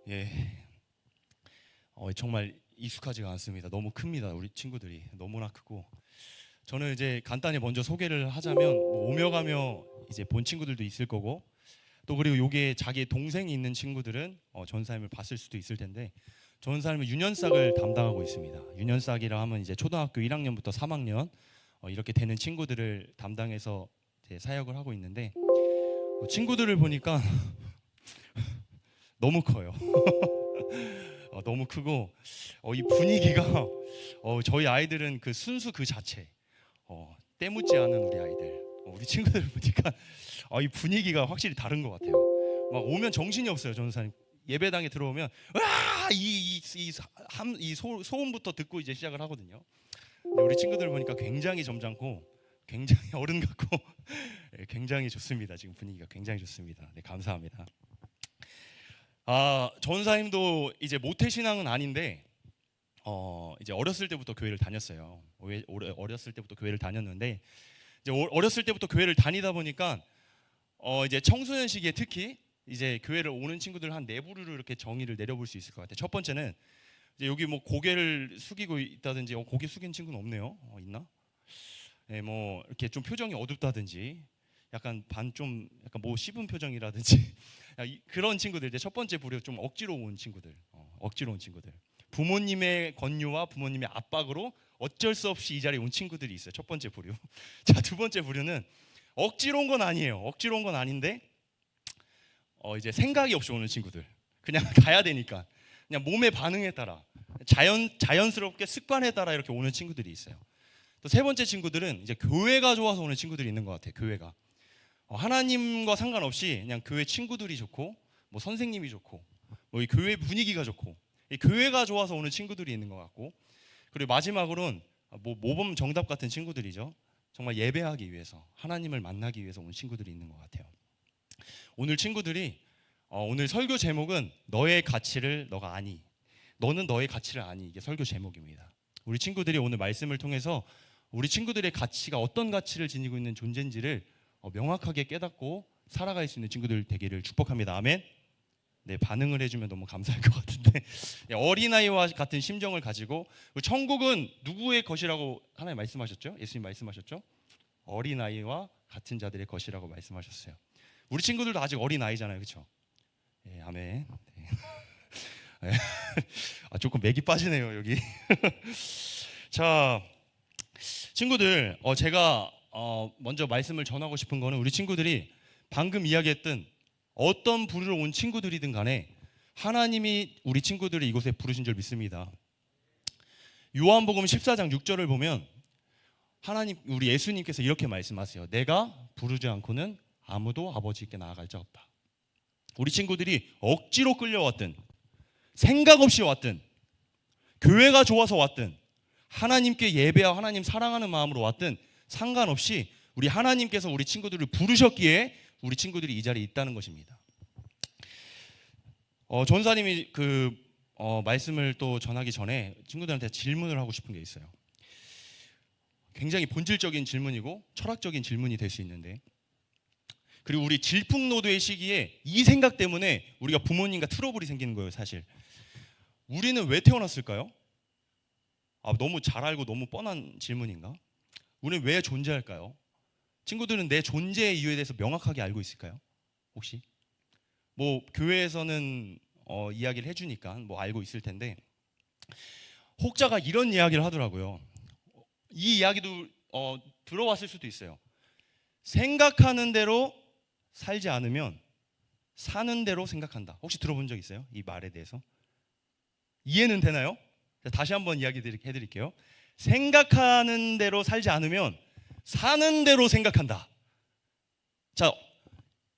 예, 정말 익숙하지가 않습니다. 너무 큽니다. 우리 친구들이 너무나 크고, 저는 이제 간단히 먼저 소개를 하자면 뭐 오며 가며 이제 본 친구들도 있을 거고, 또 그리고 요게 자기 동생이 있는 친구들은 전사님을 봤을 수도 있을 텐데, 전사님은 유년삭을 담당하고 있습니다. 유년삭이라 하면 이제 초등학교 1학년부터 3학년 이렇게 되는 친구들을 담당해서 이제 사역을 하고 있는데, 친구들을 보니까 너무 커요. 너무 크고, 이 분위기가 저희 아이들은 그 순수 그 자체, 때묻지 않은 우리 아이들, 우리 친구들 보니까 이 분위기가 확실히 다른 것 같아요. 막 오면 정신이 없어요. 전사님 예배당에 들어오면 이 소음부터 듣고 이제 시작을 하거든요. 근데 우리 친구들 보니까 굉장히 점잖고 굉장히 어른 같고 굉장히 좋습니다. 지금 분위기가 굉장히 좋습니다. 네, 감사합니다. 전사님도 이제 모태 신앙은 아닌데 이제 어렸을 때부터 교회를 다녔어요. 어렸을 때부터 교회를 다녔는데, 이제 어렸을 때부터 교회를 다니다 보니까 이제 청소년 시기에 특히 이제 교회를 오는 친구들 한 네 부류를 이렇게 정의를 내려볼 수 있을 것 같아요. 첫 번째는 이제 여기 뭐 고개를 숙이고 있다든지, 고개 숙인 친구는 없네요. 있나? 네, 뭐 이렇게 좀 표정이 어둡다든지, 약간 좀 약간 뭐 씹은 표정이라든지 그런 친구들, 이제 첫 번째 부류, 좀 억지로 온 친구들, 억지로 온 친구들. 부모님의 권유와 부모님의 압박으로 어쩔 수 없이 이 자리에 온 친구들이 있어요. 첫 번째 부류. 자, 두 번째 부류는 억지로 온 건 아니에요. 억지로 온 건 아닌데 이제 생각이 없이 오는 친구들. 그냥 가야 되니까, 그냥 몸의 반응에 따라, 자연스럽게 습관에 따라 이렇게 오는 친구들이 있어요. 또 세 번째 친구들은 이제 교회가 좋아서 오는 친구들이 있는 것 같아요. 교회가 하나님과 상관없이 그냥 교회 친구들이 좋고, 뭐 선생님이 좋고, 뭐 이 교회 분위기가 좋고, 이 교회가 좋아서 오는 친구들이 있는 것 같고, 그리고 마지막으로는 뭐 모범 정답 같은 친구들이죠. 정말 예배하기 위해서, 하나님을 만나기 위해서 온 친구들이 있는 것 같아요. 오늘 친구들이 오늘 설교 제목은 너의 가치를 너가 아니, 너는 너의 가치를 아니, 이게 설교 제목입니다. 우리 친구들이 오늘 말씀을 통해서 우리 친구들의 가치가 어떤 가치를 지니고 있는 존재인지를 명확하게 깨닫고 살아갈 수 있는 친구들 되기를 축복합니다. 아멘. 네, 반응을 해주면 너무 감사할 것 같은데 어린아이와 같은 심정을 가지고, 천국은 누구의 것이라고 하나님 말씀하셨죠? 예수님 말씀하셨죠? 어린아이와 같은 자들의 것이라고 말씀하셨어요. 우리 친구들도 아직 어린아이잖아요, 그렇죠? 네, 아멘. 네. 조금 맥이 빠지네요 여기. 자, 친구들, 제가 먼저 말씀을 전하고 싶은 거는, 우리 친구들이 방금 이야기했던 어떤 부류로 온 친구들이든 간에 하나님이 우리 친구들을 이곳에 부르신 줄 믿습니다. 요한복음 14장 6절을 보면 하나님, 우리 예수님께서 이렇게 말씀하세요. 내가 부르지 않고는 아무도 아버지께 나아갈 자 없다. 우리 친구들이 억지로 끌려왔든, 생각 없이 왔든, 교회가 좋아서 왔든, 하나님께 예배하고 하나님 사랑하는 마음으로 왔든 상관없이 우리 하나님께서 우리 친구들을 부르셨기에 우리 친구들이 이 자리에 있다는 것입니다. 전사님이 말씀을 또 전하기 전에 친구들한테 질문을 하고 싶은 게 있어요. 굉장히 본질적인 질문이고 철학적인 질문이 될 수 있는데, 그리고 우리 질풍노도의 시기에 이 생각 때문에 우리가 부모님과 트러블이 생기는 거예요. 사실 우리는 왜 태어났을까요? 너무 잘 알고 너무 뻔한 질문인가? 우리는 왜 존재할까요? 친구들은 내 존재의 이유에 대해서 명확하게 알고 있을까요? 혹시? 뭐 교회에서는 이야기를 해주니까 뭐 알고 있을 텐데, 혹자가 이런 이야기를 하더라고요. 이 이야기도 들어왔을 수도 있어요. 생각하는 대로 살지 않으면 사는 대로 생각한다. 혹시 들어본 적 있어요? 이 말에 대해서 이해는 되나요? 다시 한번 이야기 해드릴게요. 생각하는 대로 살지 않으면 사는 대로 생각한다. 자,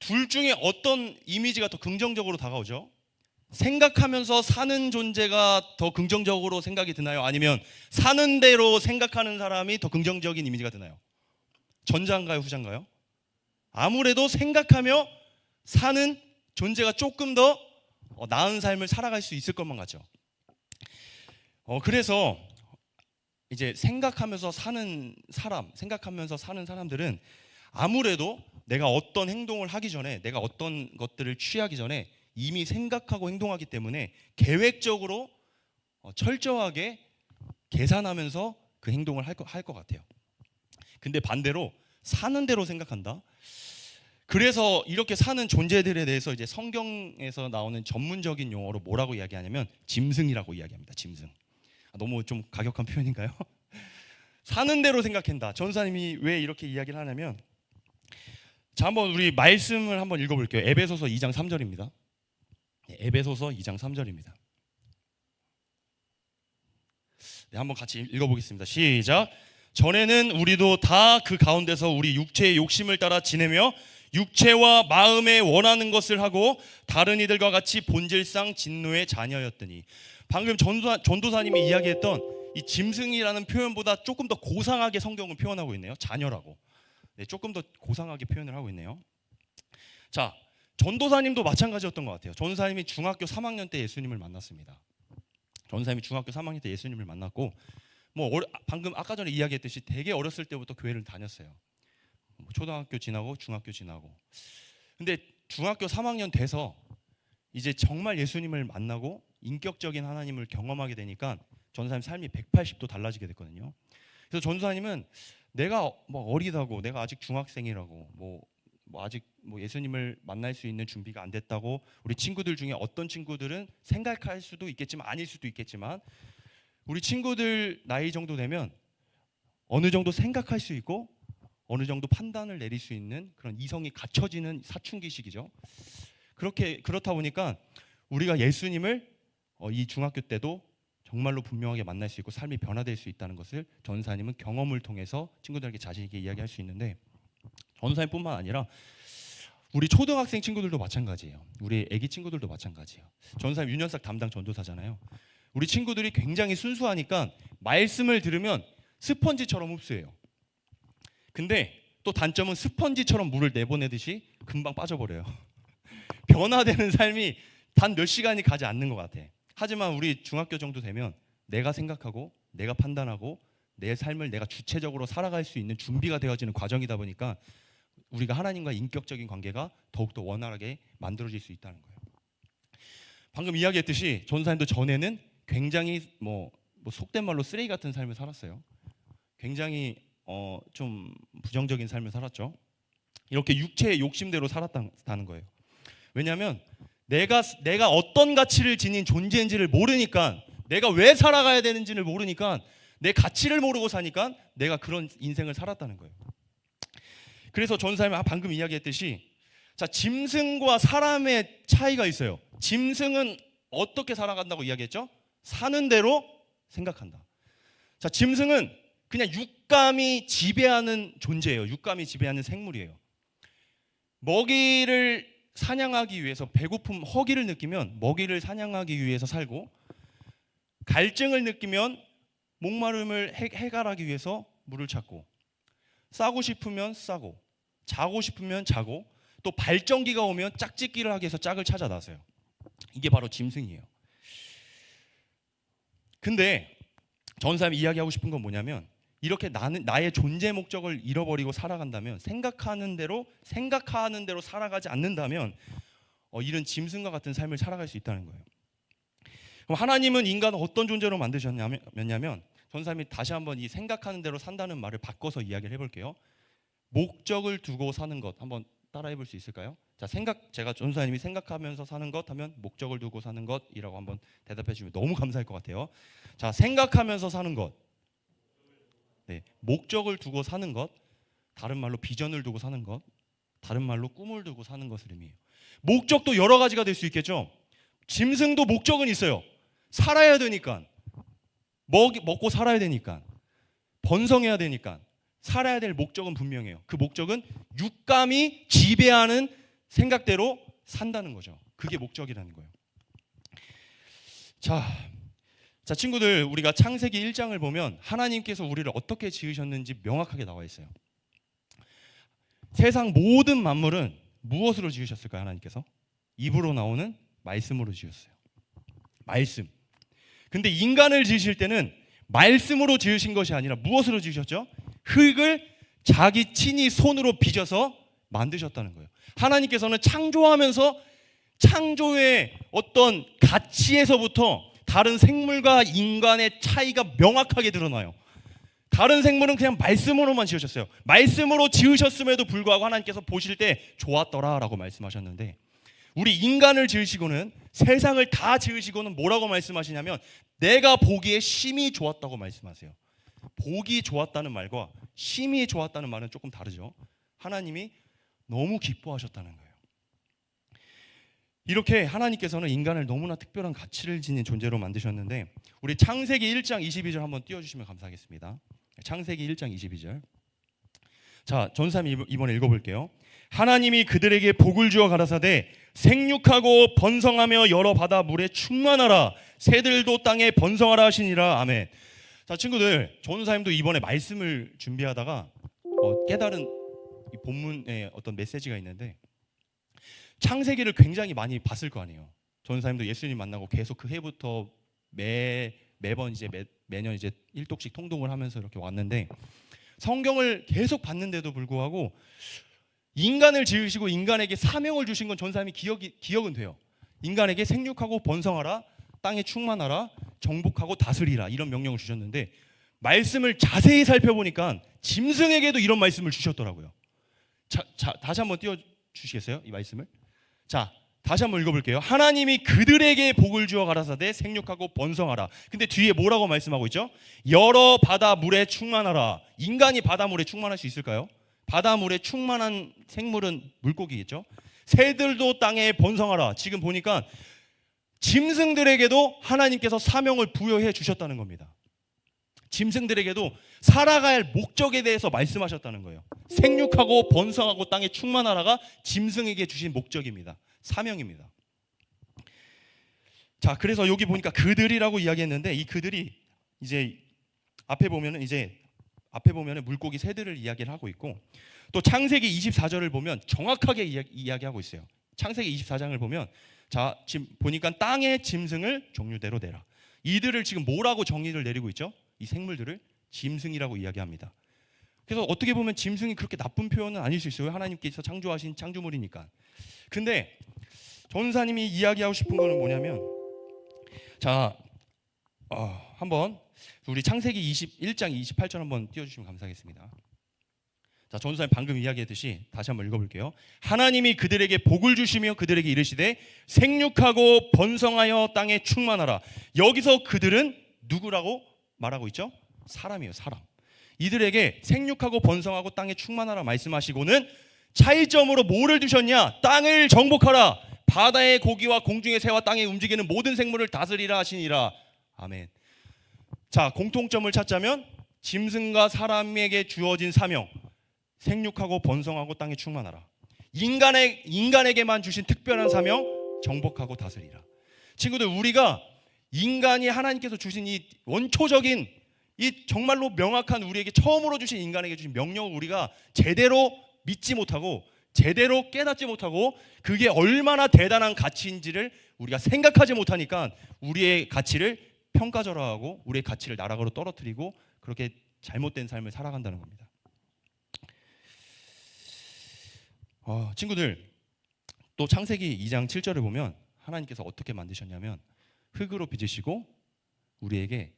둘 중에 어떤 이미지가 더 긍정적으로 다가오죠? 생각하면서 사는 존재가 더 긍정적으로 생각이 드나요? 아니면 사는 대로 생각하는 사람이 더 긍정적인 이미지가 드나요? 전자인가요, 후자인가요? 아무래도 생각하며 사는 존재가 조금 더 나은 삶을 살아갈 수 있을 것만 같죠. 그래서 이제 생각하면서 사는 사람들은 아무래도 내가 어떤 행동을 하기 전에, 내가 어떤 것들을 취하기 전에 이미 생각하고 행동하기 때문에 계획적으로 철저하게 계산하면서 그 행동을 할 것 같아요. 근데 반대로 사는 대로 생각한다. 그래서 이렇게 사는 존재들에 대해서 이제 성경에서 나오는 전문적인 용어로 뭐라고 이야기하냐면 짐승이라고 이야기합니다. 짐승. 너무 좀 가격한 표현인가요? 사는 대로 생각한다. 전사님이 왜 이렇게 이야기를 하냐면, 자, 한번 우리 말씀을 한번 읽어볼게요. 에베소서 2장 3절입니다. 에베소서 2장 3절입니다. 네, 한번 같이 읽어보겠습니다. 시작. 전에는 우리도 다 그 가운데서 우리 육체의 욕심을 따라 지내며 육체와 마음에 원하는 것을 하고 다른 이들과 같이 본질상 진노의 자녀였더니, 방금 전도사님이 이야기했던 이 짐승이라는 표현보다 조금 더 고상하게 성경은 표현하고 있네요. 자녀라고. 네, 조금 더 고상하게 표현을 하고 있네요. 자, 전도사님도 마찬가지였던 것 같아요. 전도사님이 중학교 3학년 때 예수님을 만났습니다. 전도사님이 중학교 3학년 때 예수님을 만났고, 방금 아까 전에 이야기했듯이 되게 어렸을 때부터 교회를 다녔어요. 초등학교 지나고 중학교 지나고. 근데 중학교 3학년 돼서 이제 정말 예수님을 만나고 인격적인 하나님을 경험하게 되니까 전도사님 삶이 180도 달라지게 됐거든요. 그래서 전도사님은 내가 어리다고, 내가 아직 중학생이라고, 아직 예수님을 만날 수 있는 준비가 안 됐다고, 우리 친구들 중에 어떤 친구들은 생각할 수도 있겠지만 아닐 수도 있겠지만, 우리 친구들 나이 정도 되면 어느 정도 생각할 수 있고 어느 정도 판단을 내릴 수 있는 그런 이성이 갖춰지는 사춘기 시기죠. 그렇다 보니까 우리가 예수님을 이 중학교 때도 정말로 분명하게 만날 수 있고 삶이 변화될 수 있다는 것을 전사님은 경험을 통해서 친구들에게 자신 있게 이야기할 수 있는데, 전사님뿐만 아니라 우리 초등학생 친구들도 마찬가지예요. 우리 애기 친구들도 마찬가지예요. 전사님 유년삭 담당 전도사잖아요. 우리 친구들이 굉장히 순수하니까 말씀을 들으면 스펀지처럼 흡수해요. 근데 또 단점은 스펀지처럼 물을 내보내듯이 금방 빠져버려요. 변화되는 삶이 단 몇 시간이 가지 않는 것 같아. 하지만 우리 중학교 정도 되면 내가 생각하고 내가 판단하고 내 삶을 내가 주체적으로 살아갈 수 있는 준비가 되어지는 과정이다 보니까 우리가 하나님과 인격적인 관계가 더욱더 원활하게 만들어질 수 있다는 거예요. 방금 이야기했듯이 전사님도 전에는 굉장히 속된 말로 쓰레기 같은 삶을 살았어요. 굉장히 좀 부정적인 삶을 살았죠. 이렇게 육체의 욕심대로 살았다는 거예요. 왜냐하면 내가 어떤 가치를 지닌 존재인지를 모르니까, 내가 왜 살아가야 되는지를 모르니까, 내 가치를 모르고 사니까 내가 그런 인생을 살았다는 거예요. 그래서 전사님이 방금 이야기했듯이, 자, 짐승과 사람의 차이가 있어요. 짐승은 어떻게 살아간다고 이야기했죠? 사는 대로 생각한다. 자, 짐승은 그냥 육감이 지배하는 존재예요. 육감이 지배하는 생물이에요. 먹이를 사냥하기 위해서 배고픔, 허기를 느끼면 먹이를 사냥하기 위해서 살고, 갈증을 느끼면 목마름을 해결하기 위해서 물을 찾고, 싸고 싶으면 싸고, 자고 싶으면 자고, 또 발정기가 오면 짝짓기를 하기 위해서 짝을 찾아 나서요. 이게 바로 짐승이에요. 근데 전사님이 이야기하고 싶은 건 뭐냐면, 이렇게 나의 존재 목적을 잃어버리고 살아간다면, 생각하는 대로 살아가지 않는다면 이런 짐승과 같은 삶을 살아갈 수 있다는 거예요. 그럼 하나님은 인간을 어떤 존재로 만드셨냐면, 전사님이 다시 한번 이 생각하는 대로 산다는 말을 바꿔서 이야기를 해볼게요. 목적을 두고 사는 것, 한번 따라해 볼 수 있을까요? 자, 제가 전사님이 생각하면서 사는 것 하면 목적을 두고 사는 것이라고 한번 대답해 주면 너무 감사할 것 같아요. 자, 생각하면서 사는 것, 네, 목적을 두고 사는 것, 다른 말로 비전을 두고 사는 것, 다른 말로 꿈을 두고 사는 것을 의미해요. 목적도 여러 가지가 될 수 있겠죠. 짐승도 목적은 있어요. 살아야 되니까, 먹고 살아야 되니까, 번성해야 되니까 살아야 될 목적은 분명해요. 그 목적은 육감이 지배하는 생각대로 산다는 거죠. 그게 목적이라는 거예요. 자, 친구들, 우리가 창세기 1장을 보면 하나님께서 우리를 어떻게 지으셨는지 명확하게 나와 있어요. 세상 모든 만물은 무엇으로 지으셨을까요? 하나님께서 입으로 나오는 말씀으로 지으셨어요. 말씀. 근데 인간을 지으실 때는 말씀으로 지으신 것이 아니라 무엇으로 지으셨죠? 흙을 자기 친히 손으로 빚어서 만드셨다는 거예요. 하나님께서는 창조하면서 창조의 어떤 가치에서부터 다른 생물과 인간의 차이가 명확하게 드러나요. 다른 생물은 그냥 말씀으로만 지으셨어요. 말씀으로 지으셨음에도 불구하고 하나님께서 보실 때 좋았더라라고 말씀하셨는데, 우리 인간을 지으시고는 세상을 다 지으시고는 뭐라고 말씀하시냐면 내가 보기에 심히 좋았다고 말씀하세요. 보기 좋았다는 말과 심히 좋았다는 말은 조금 다르죠. 하나님이 너무 기뻐하셨다는 거예요. 이렇게 하나님께서는 인간을 너무나 특별한 가치를 지닌 존재로 만드셨는데, 우리 창세기 1장 22절 한번 띄워주시면 감사하겠습니다. 창세기 1장 22절. 자, 전사님 이번에 읽어볼게요. 하나님이 그들에게 복을 주어 가라사대 생육하고 번성하며 여러 바다 물에 충만하라, 새들도 땅에 번성하라 하시니라. 아멘. 자, 친구들, 전사님도 이번에 말씀을 준비하다가 깨달은 이 본문에 어떤 메시지가 있는데, 창세기를 굉장히 많이 봤을 거 아니에요. 전사님도 예수님 만나고 계속 그 해부터 매번 이제 매년 이제 1독씩 통독을 하면서 이렇게 왔는데, 성경을 계속 봤는데도 불구하고 인간을 지으시고 인간에게 사명을 주신 건 전사님이 기억은 돼요. 인간에게 생육하고 번성하라, 땅에 충만하라, 정복하고 다스리라, 이런 명령을 주셨는데, 말씀을 자세히 살펴보니까 짐승에게도 이런 말씀을 주셨더라고요. 자, 다시 한번 띄워주시겠어요? 이 말씀을. 자, 다시 한번 읽어볼게요. 하나님이 그들에게 복을 주어 가라사대 생육하고 번성하라. 근데 뒤에 뭐라고 말씀하고 있죠? 여러 바다 물에 충만하라. 인간이 바닷물에 충만할 수 있을까요? 바닷물에 충만한 생물은 물고기겠죠. 새들도 땅에 번성하라. 지금 보니까 짐승들에게도 하나님께서 사명을 부여해 주셨다는 겁니다. 짐승들에게도 살아갈 목적에 대해서 말씀하셨다는 거예요. 생육하고 번성하고 땅에 충만하라가 짐승에게 주신 목적입니다. 사명입니다. 자, 그래서 여기 보니까 그들이라고 이야기했는데, 이 그들이 이제 앞에 보면은 물고기 새들을 이야기를 하고 있고, 또 창세기 24절을 보면 정확하게 이야기하고 있어요. 창세기 24장을 보면, 자, 지금 보니까 땅의 짐승을 종류대로 내라. 이들을 지금 뭐라고 정의를 내리고 있죠? 이 생물들을 짐승이라고 이야기합니다. 그래서 어떻게 보면 짐승이 그렇게 나쁜 표현은 아닐 수 있어요. 하나님께서 창조하신 창조물이니까. 근데 전사님이 이야기하고 싶은 거는 뭐냐면, 자, 한번 우리 창세기 21장 28절 한번 띄워주시면 감사하겠습니다. 자, 전사님 방금 이야기했듯이 다시 한번 읽어볼게요. 하나님이 그들에게 복을 주시며 그들에게 이르시되 생육하고 번성하여 땅에 충만하라. 여기서 그들은 누구라고 말하고 있죠? 사람이에요, 사람. 이들에게 생육하고 번성하고 땅에 충만하라 말씀하시고는 차이점으로 뭐를 두셨냐? 땅을 정복하라. 바다의 고기와 공중의 새와 땅에 움직이는 모든 생물을 다스리라 하시니라. 아멘. 자, 공통점을 찾자면 짐승과 사람에게 주어진 사명, 생육하고 번성하고 땅에 충만하라. 인간에게만 주신 특별한 사명, 정복하고 다스리라. 친구들, 우리가 인간이 하나님께서 주신 이 원초적인, 이 정말로 명확한 우리에게 처음으로 주신 인간에게 주신 명령을 우리가 제대로 믿지 못하고 제대로 깨닫지 못하고 그게 얼마나 대단한 가치인지를 우리가 생각하지 못하니까 우리의 가치를 평가절하하고 우리의 가치를 나락으로 떨어뜨리고 그렇게 잘못된 삶을 살아간다는 겁니다. 친구들, 또 창세기 2장 7절을 보면 하나님께서 어떻게 만드셨냐면 흙으로 빚으시고 우리에게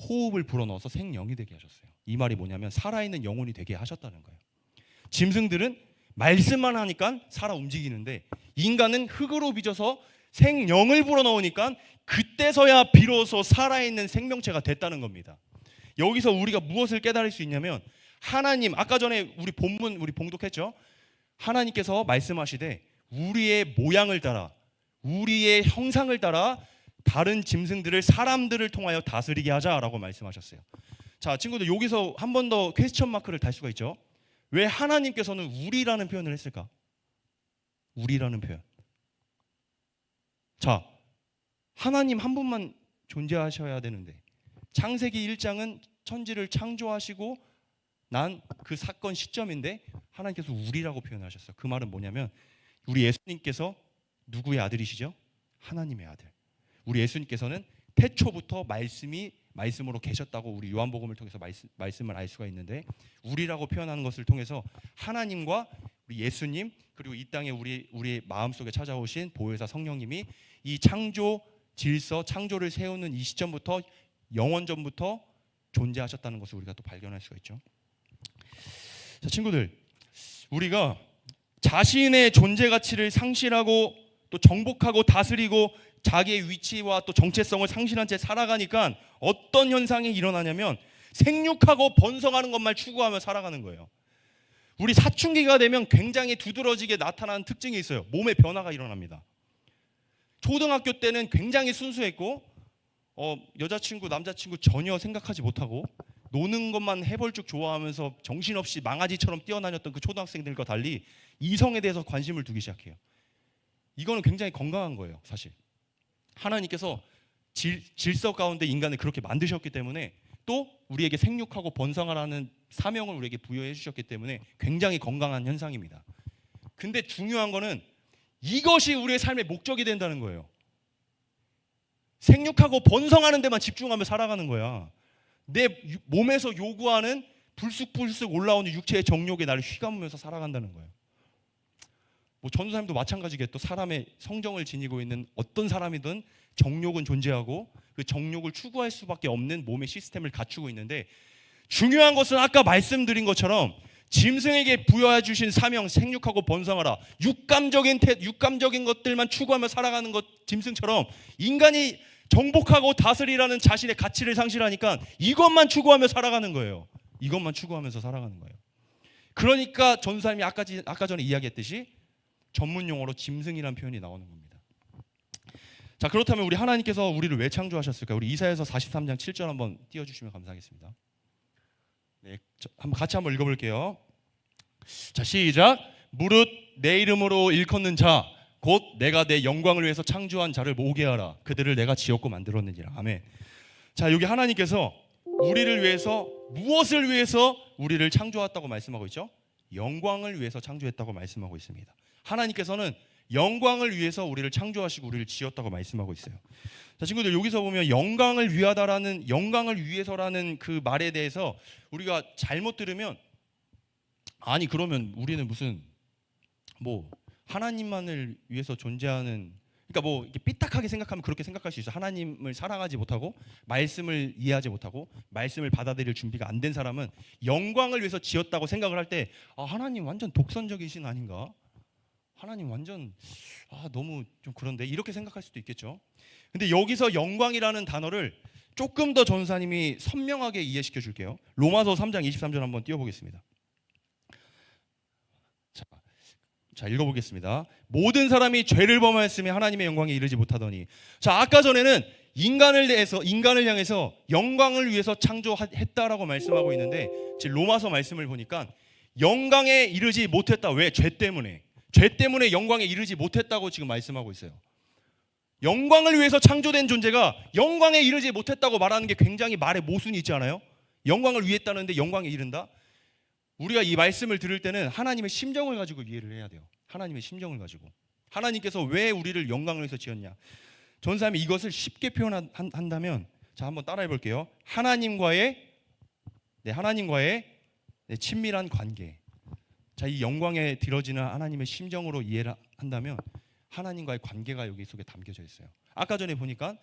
호흡을 불어넣어서 생명이 되게 하셨어요. 이 말이 뭐냐면 살아있는 영혼이 되게 하셨다는 거예요. 짐승들은 말씀만 하니까 살아 움직이는데 인간은 흙으로 빚어서 생명을 불어넣으니까 그때서야 비로소 살아있는 생명체가 됐다는 겁니다. 여기서 우리가 무엇을 깨달을 수 있냐면, 하나님, 아까 전에 우리 본문 우리 봉독했죠. 하나님께서 말씀하시되 우리의 모양을 따라 우리의 형상을 따라 다른 짐승들을 사람들을 통하여 다스리게 하자라고 말씀하셨어요. 자, 친구들, 여기서 한 번 더 퀘스천 마크를 달 수가 있죠. 왜 하나님께서는 우리라는 표현을 했을까? 우리라는 표현. 자, 하나님 한 분만 존재하셔야 되는데 창세기 1장은 천지를 창조하시고 난 그 사건 시점인데 하나님께서 우리라고 표현하셨어요. 그 말은 뭐냐면 우리 예수님께서 누구의 아들이시죠? 하나님의 아들. 우리 예수님께서는 태초부터 말씀으로 계셨다고 우리 요한복음을 통해서 말씀을 알 수가 있는데, 우리라고 표현하는 것을 통해서 하나님과 우리 예수님, 그리고 이 땅에 우리 마음속에 찾아오신 보혜사 성령님이 이 창조 질서, 창조를 세우는 이 시점부터 영원전부터 존재하셨다는 것을 우리가 또 발견할 수가 있죠. 자, 친구들, 우리가 자신의 존재 가치를 상실하고 또 정복하고 다스리고 자기의 위치와 또 정체성을 상실한 채 살아가니까 어떤 현상이 일어나냐면 생육하고 번성하는 것만 추구하며 살아가는 거예요. 우리 사춘기가 되면 굉장히 두드러지게 나타나는 특징이 있어요. 몸의 변화가 일어납니다. 초등학교 때는 굉장히 순수했고 여자친구, 남자친구 전혀 생각하지 못하고 노는 것만 해벌쭉 좋아하면서 정신없이 망아지처럼 뛰어다녔던 그 초등학생들과 달리 이성에 대해서 관심을 두기 시작해요. 이거는 굉장히 건강한 거예요. 사실 하나님께서 질서 가운데 인간을 그렇게 만드셨기 때문에 또 우리에게 생육하고 번성하라는 사명을 우리에게 부여해 주셨기 때문에 굉장히 건강한 현상입니다. 근데 중요한 거는 이것이 우리의 삶의 목적이 된다는 거예요. 생육하고 번성하는 데만 집중하며 살아가는 거야. 내 몸에서 요구하는 불쑥불쑥 올라오는 육체의 정욕에 나를 휘감으면서 살아간다는 거예요. 뭐 전도사님도 마찬가지겠죠. 사람의 성정을 지니고 있는 어떤 사람이든 정욕은 존재하고 그 정욕을 추구할 수밖에 없는 몸의 시스템을 갖추고 있는데, 중요한 것은 아까 말씀드린 것처럼 짐승에게 부여해 주신 사명, 생육하고 번성하라, 육감적인 것들만 추구하며 살아가는 것, 짐승처럼 인간이 정복하고 다스리라는 자신의 가치를 상실하니까 이것만 추구하며 살아가는 거예요. 이것만 추구하면서 살아가는 거예요. 그러니까 전도사님이 아까 전에 이야기했듯이 전문 용어로 짐승이라는 표현이 나오는 겁니다. 자, 그렇다면 우리 하나님께서 우리를 왜 창조하셨을까요? 우리 이사야서 43장 7절 한번 띄워주시면 감사하겠습니다. 네, 같이 한번 읽어볼게요. 자, 시작. 무릇 내 이름으로 일컫는 자, 곧 내가 내 영광을 위해서 창조한 자를 모으게 하라. 그들을 내가 지었고 만들었느니라. 아멘. 자, 여기 하나님께서 우리를 위해서, 무엇을 위해서 우리를 창조했다고 말씀하고 있죠? 영광을 위해서 창조했다고 말씀하고 있습니다. 하나님께서는 영광을 위해서 우리를 창조하시고 우리를 지었다고 말씀하고 있어요. 자, 친구들, 여기서 보면 영광을 위하다라는, 영광을 위해서라는 그 말에 대해서 우리가 잘못 들으면, 아니 그러면 우리는 무슨 뭐 하나님만을 위해서 존재하는, 그러니까 뭐 이렇게 삐딱하게 생각하면 그렇게 생각할 수 있어. 하나님을 사랑하지 못하고 말씀을 이해하지 못하고 말씀을 받아들일 준비가 안 된 사람은 영광을 위해서 지었다고 생각을 할 때, 아, 하나님 완전 독선적이신 아닌가? 하나님 완전 너무 좀 그런데, 이렇게 생각할 수도 있겠죠. 근데 여기서 영광이라는 단어를 조금 더 전사님이 선명하게 이해시켜 줄게요. 로마서 3장 23절 한번 띄워보겠습니다. 자, 읽어보겠습니다. 모든 사람이 죄를 범하였으며 하나님의 영광에 이르지 못하더니. 자, 아까 전에는 인간을 향해서 영광을 위해서 창조했다라고 말씀하고 있는데, 지금 로마서 말씀을 보니까 영광에 이르지 못했다. 왜? 죄 때문에. 죄 때문에 영광에 이르지 못했다고 지금 말씀하고 있어요. 영광을 위해서 창조된 존재가 영광에 이르지 못했다고 말하는 게 굉장히 말에 모순이 있지 않아요? 영광을 위했다는데 영광에 이른다? 우리가 이 말씀을 들을 때는 하나님의 심정을 가지고 이해를 해야 돼요. 하나님의 심정을 가지고. 하나님께서 왜 우리를 영광을 위해서 지었냐? 전사님이 이것을 쉽게 표현한다면, 자, 한번 따라해 볼게요. 하나님과의 친밀한 관계. 자, 이 영광에 들어지는 하나님의 심정으로 이해를 한다면 하나님과의 관계가 여기 속에 담겨져 있어요. 아까 전에 보니까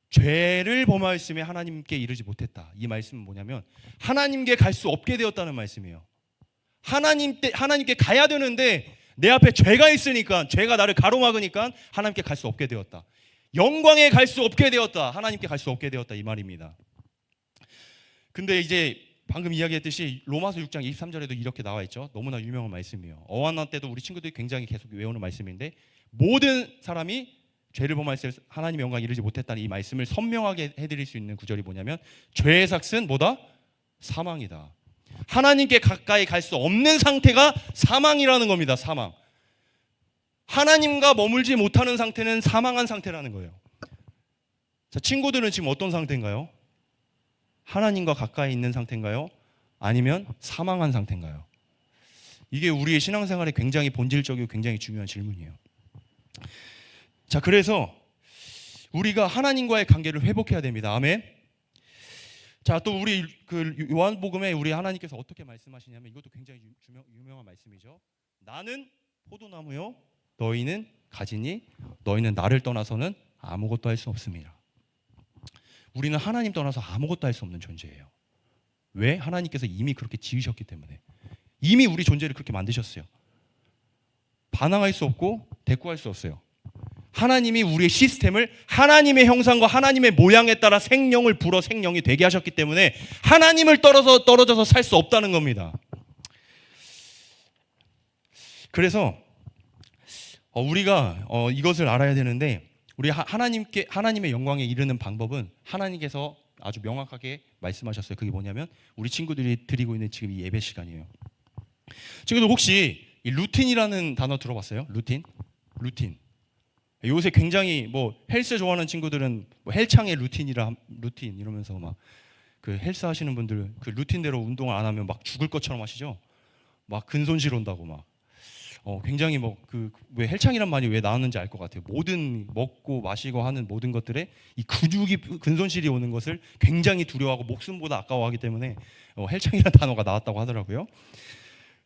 죄를 범하였으며 하나님께 이르지 못했다. 이 말씀은 뭐냐면 하나님께 갈 수 없게 되었다는 말씀이에요. 하나님께 가야 되는데 내 앞에 죄가 있으니까, 죄가 나를 가로막으니까 하나님께 갈 수 없게 되었다. 영광에 갈 수 없게 되었다. 하나님께 갈 수 없게 되었다, 이 말입니다. 근데 이제 방금 이야기했듯이 로마서 6장 23절에도 이렇게 나와 있죠. 너무나 유명한 말씀이에요. 어한나 때도 우리 친구들이 굉장히 계속 외우는 말씀인데, 모든 사람이 죄를 범하였을 하나님의 영광에 이르지 못했다는 이 말씀을 선명하게 해드릴 수 있는 구절이 뭐냐면, 죄의 삭은 뭐다? 사망이다. 하나님께 가까이 갈 수 없는 상태가 사망이라는 겁니다. 사망. 하나님과 머물지 못하는 상태는 사망한 상태라는 거예요. 자, 친구들은 지금 어떤 상태인가요? 하나님과 가까이 있는 상태인가요? 아니면 사망한 상태인가요? 이게 우리의 신앙생활에 굉장히 본질적이고 굉장히 중요한 질문이에요. 자, 그래서 우리가 하나님과의 관계를 회복해야 됩니다. 아멘. 자, 또 우리 그 요한복음에 우리 하나님께서 어떻게 말씀하시냐면, 이것도 굉장히 유명한 말씀이죠. 나는 포도나무요 너희는 가지니 너희는 나를 떠나서는 아무것도 할 수 없습니다. 우리는 하나님 떠나서 아무것도 할 수 없는 존재예요. 왜? 하나님께서 이미 그렇게 지으셨기 때문에. 이미 우리 존재를 그렇게 만드셨어요. 반항할 수 없고 대꾸할 수 없어요. 하나님이 우리의 시스템을 하나님의 형상과 하나님의 모양에 따라 생명을 불어 생명이 되게 하셨기 때문에 하나님을 떨어져서 살 수 없다는 겁니다. 그래서 우리가 이것을 알아야 되는데, 우리 하나님의 영광에 이르는 방법은 하나님께서 아주 명확하게 말씀하셨어요. 그게 뭐냐면 우리 친구들이 드리고 있는 지금 이 예배 시간이에요. 친구들 혹시 이 루틴이라는 단어 들어봤어요? 루틴? 요새 굉장히 뭐 헬스 좋아하는 친구들은 뭐 헬창의 루틴 이러면서 막 그 헬스 하시는 분들 그 루틴대로 운동을 안 하면 막 죽을 것처럼 하시죠. 막 근손실 온다고 막. 굉장히 뭐 왜 헬창이란 말이 왜 나왔는지 알 것 같아요. 모든 먹고 마시고 하는 모든 것들에 이 근육이 근손실이 오는 것을 굉장히 두려워하고 목숨보다 아까워하기 때문에 헬창이라는 단어가 나왔다고 하더라고요.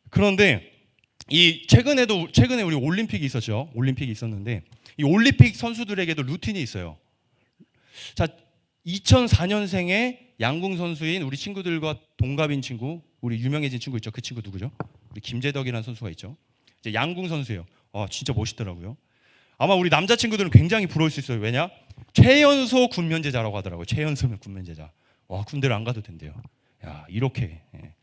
그런데 최근에 우리 올림픽이 있었죠. 올림픽이 있었는데 이 올림픽 선수들에게도 루틴이 있어요. 자, 2004년생의 양궁 선수인 우리 친구들과 동갑인 친구, 우리 유명해진 친구 있죠. 그 친구 누구죠? 우리 김재덕이라는 선수가 있죠. 이제 양궁 선수예요. 진짜 멋있더라고요. 아마 우리 남자 친구들은 굉장히 부러울 수 있어요. 왜냐? 최연소 군면제자라고 하더라고요. 최연소 군면제자. 와, 군대를 안 가도 된대요. 야, 이렇게. 예.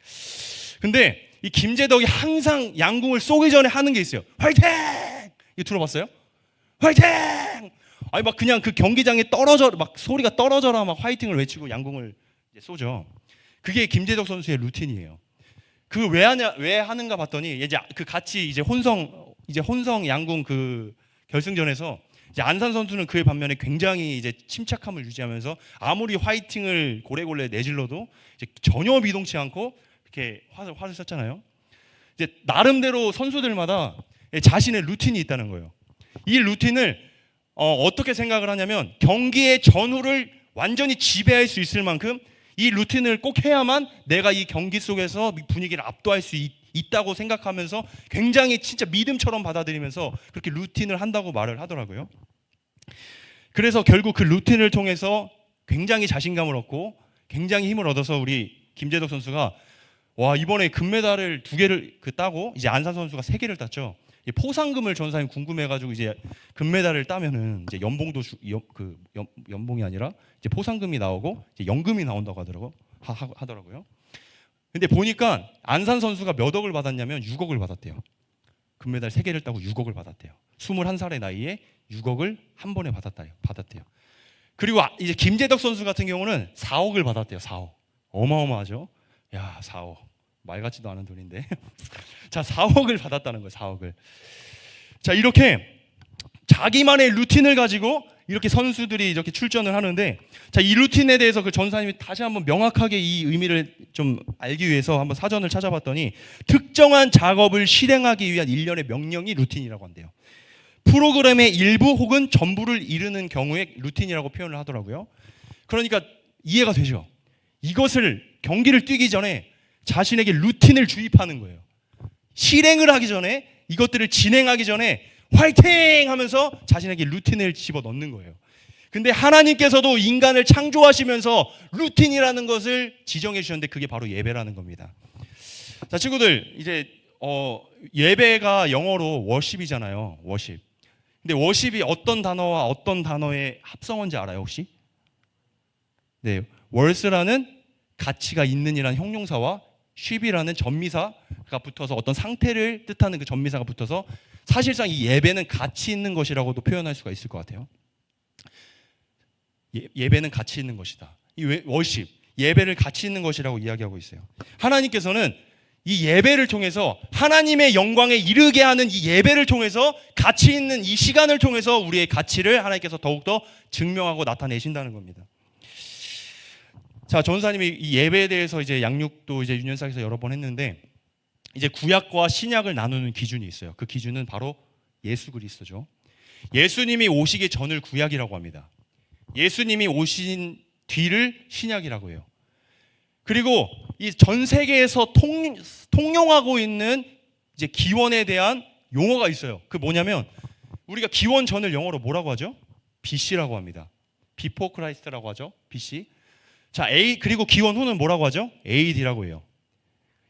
근데 이 김재덕이 항상 양궁을 쏘기 전에 하는 게 있어요. 화이팅! 이거 들어봤어요? 화이팅! 아니 막 그냥 그 경기장에 막 소리가 떨어져라 막 화이팅을 외치고 양궁을 이제 쏘죠. 그게 김재덕 선수의 루틴이에요. 그 왜 하는가 봤더니 이제 그 같이 이제 혼성 양궁 그 결승전에서 이제 안산 선수는 그에 반면에 굉장히 이제 침착함을 유지하면서 아무리 화이팅을 고래고래 내질러도 이제 전혀 미동치 않고 이렇게 화를 쐈잖아요. 이제 나름대로 선수들마다 자신의 루틴이 있다는 거예요. 이 루틴을 어떻게 생각을 하냐면 경기의 전후를 완전히 지배할 수 있을 만큼 이 루틴을 꼭 해야만 내가 이 경기 속에서 분위기를 압도할 수 있다고 생각하면서 굉장히 진짜 믿음처럼 받아들이면서 그렇게 루틴을 한다고 말을 하더라고요. 그래서 결국 그 루틴을 통해서 굉장히 자신감을 얻고 굉장히 힘을 얻어서 우리 김재덕 선수가 이번에 금메달을 2개를 따고 이제 안산 선수가 3개를 땄죠. 포상금을 전사님 궁금해가지고 이제 금메달을 따면은 이제 연봉이 아니라 이제 포상금이 나오고 이제 연금이 나온다고 하더라고요. 근데 보니까 안산 선수가 몇 억을 받았냐면 6억을 받았대요. 금메달 3개를 따고 6억을 받았대요. 21살의 나이에 6억을 한 번에 받았대요. 그리고 이제 김재덕 선수 같은 경우는 4억을 받았대요. 4억. 어마어마하죠. 야, 4억. 말 같지도 않은 돈인데. 자, 4억을 받았다는 거예요. 4억을. 자, 이렇게 자기만의 루틴을 가지고 이렇게 선수들이 이렇게 출전을 하는데, 자, 이 루틴에 대해서 그 전사님이 다시 한번 명확하게 이 의미를 좀 알기 위해서 한번 사전을 찾아봤더니 특정한 작업을 실행하기 위한 일련의 명령이 루틴이라고 한대요. 프로그램의 일부 혹은 전부를 이루는 경우에 루틴이라고 표현을 하더라고요. 그러니까 이해가 되죠. 이것을 경기를 뛰기 전에 자신에게 루틴을 주입하는 거예요. 실행을 하기 전에, 이것들을 진행하기 전에 화이팅! 하면서 자신에게 루틴을 집어넣는 거예요. 근데 하나님께서도 인간을 창조하시면서 루틴이라는 것을 지정해 주셨는데 그게 바로 예배라는 겁니다. 자, 친구들, 이제 예배가 영어로 워십이잖아요. 워십. 근데 워십이 어떤 단어와 어떤 단어의 합성어인지 알아요, 혹시? 네, 월스라는 가치가 있는이라는 형용사와 쉽이라는 전미사가 붙어서 어떤 상태를 뜻하는 그 전미사가 붙어서 사실상 이 예배는 가치 있는 것이라고도 표현할 수가 있을 것 같아요. 예배는 가치 있는 것이다. 이 워십, 예배를 가치 있는 것이라고 이야기하고 있어요. 하나님께서는 이 예배를 통해서 하나님의 영광에 이르게 하는 이 예배를 통해서 가치 있는 이 시간을 통해서 우리의 가치를 하나님께서 더욱더 증명하고 나타내신다는 겁니다. 자, 전사님이 이 예배에 대해서 이제 양육도 이제 유년사에서 여러 번 했는데 이제 구약과 신약을 나누는 기준이 있어요. 그 기준은 바로 예수 그리스도죠. 예수님이 오시기 전을 구약이라고 합니다. 예수님이 오신 뒤를 신약이라고 해요. 그리고 이 전 세계에서 통용하고 있는 이제 기원에 대한 용어가 있어요. 그 뭐냐면 우리가 기원 전을 영어로 뭐라고 하죠? BC라고 합니다. Before Christ라고 하죠. BC. 자, 그리고 기원 후는 뭐라고 하죠? AD라고 해요.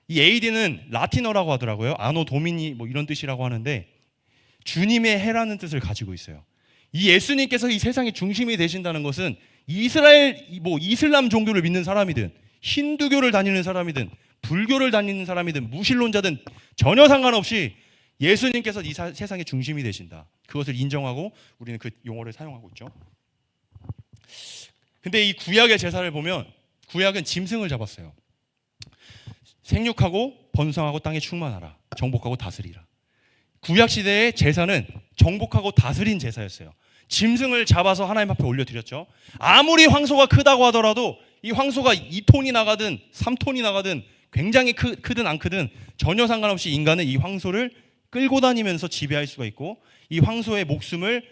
이 AD는 라틴어라고 하더라고요. 아노 도미니 뭐 이런 뜻이라고 하는데 주님의 해라는 뜻을 가지고 있어요. 이 예수님께서 이 세상의 중심이 되신다는 것은 이슬람 종교를 믿는 사람이든 힌두교를 다니는 사람이든 불교를 다니는 사람이든 무신론자든 전혀 상관없이 예수님께서 이 세상의 중심이 되신다. 그것을 인정하고 우리는 그 용어를 사용하고 있죠. 근데 이 구약의 제사를 보면 구약은 짐승을 잡았어요. 생육하고 번성하고 땅에 충만하라. 정복하고 다스리라. 구약 시대의 제사는 정복하고 다스린 제사였어요. 짐승을 잡아서 하나님 앞에 올려드렸죠. 아무리 황소가 크다고 하더라도 이 황소가 2톤이 나가든 3톤이 나가든 굉장히 크든 안 크든 전혀 상관없이 인간은 이 황소를 끌고 다니면서 지배할 수가 있고 이 황소의 목숨을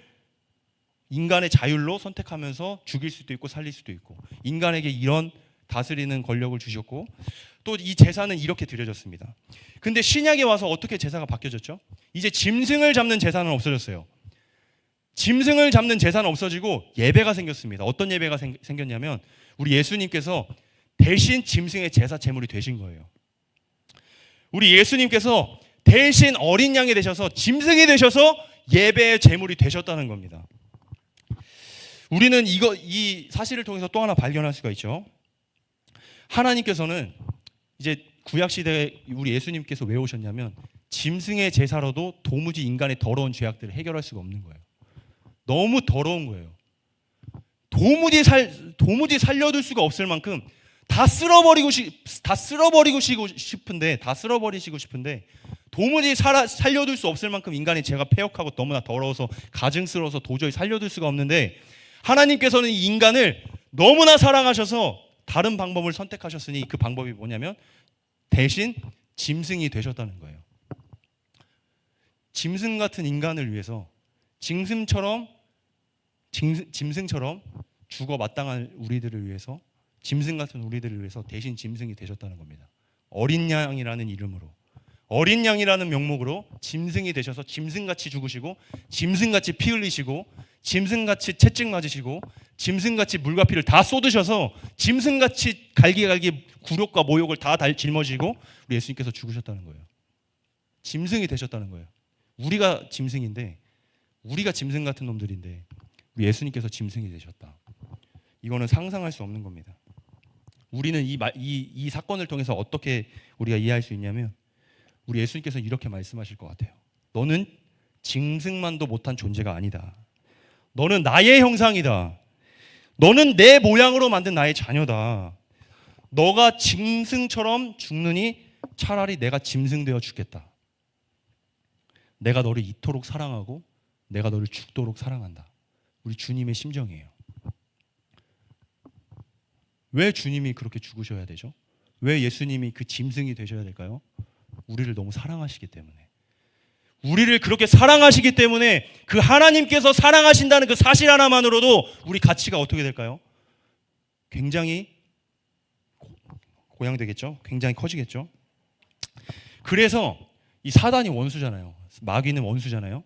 인간의 자율로 선택하면서 죽일 수도 있고 살릴 수도 있고 인간에게 이런 다스리는 권력을 주셨고 또 이 제사는 이렇게 드려졌습니다. 근데 신약에 와서 어떻게 제사가 바뀌어졌죠? 이제 짐승을 잡는 제사는 없어졌어요. 짐승을 잡는 제사는 없어지고 예배가 생겼습니다. 어떤 예배가 생겼냐면 우리 예수님께서 대신 짐승의 제사 제물이 되신 거예요. 우리 예수님께서 대신 어린 양이 되셔서 짐승이 되셔서 예배의 제물이 되셨다는 겁니다. 우리는 이 사실을 통해서 또 하나 발견할 수가 있죠. 하나님께서는 이제 구약 시대에 우리 예수님께서 왜 오셨냐면 짐승의 제사로도 도무지 인간의 더러운 죄악들을 해결할 수가 없는 거예요. 너무 더러운 거예요. 도무지 살려둘 수가 없을 만큼 다 쓸어버리시고 싶은데 도무지 살려둘 수 없을 만큼 인간의 죄가 패역하고 너무나 더러워서 가증스러워서 도저히 살려둘 수가 없는데 하나님께서는 이 인간을 너무나 사랑하셔서 다른 방법을 선택하셨으니 그 방법이 뭐냐면 대신 짐승이 되셨다는 거예요. 짐승 같은 인간을 위해서 짐승처럼 죽어 마땅한 우리들을 위해서 짐승 같은 우리들을 위해서 대신 짐승이 되셨다는 겁니다. 어린 양이라는 이름으로 어린 양이라는 명목으로 짐승이 되셔서 짐승같이 죽으시고 짐승같이 피 흘리시고 짐승같이 채찍 맞으시고 짐승같이 물과 피를 다 쏟으셔서 짐승같이 갈기갈기 굴욕과 모욕을 다 짊어지고 우리 예수님께서 죽으셨다는 거예요. 짐승이 되셨다는 거예요. 우리가 짐승인데 우리가 짐승 같은 놈들인데 우리 예수님께서 짐승이 되셨다. 이거는 상상할 수 없는 겁니다. 우리는 이 사건을 통해서 어떻게 우리가 이해할 수 있냐면 우리 예수님께서 이렇게 말씀하실 것 같아요. 너는 짐승만도 못한 존재가 아니다. 너는 나의 형상이다. 너는 내 모양으로 만든 나의 자녀다. 너가 짐승처럼 죽느니 차라리 내가 짐승 되어 죽겠다. 내가 너를 이토록 사랑하고 내가 너를 죽도록 사랑한다. 우리 주님의 심정이에요. 왜 주님이 그렇게 죽으셔야 되죠? 왜 예수님이 그 짐승이 되셔야 될까요? 우리를 너무 사랑하시기 때문에. 우리를 그렇게 사랑하시기 때문에 그 하나님께서 사랑하신다는 그 사실 하나만으로도 우리 가치가 어떻게 될까요? 굉장히 고양되겠죠? 굉장히 커지겠죠? 그래서 이 사단이 원수잖아요. 마귀는 원수잖아요.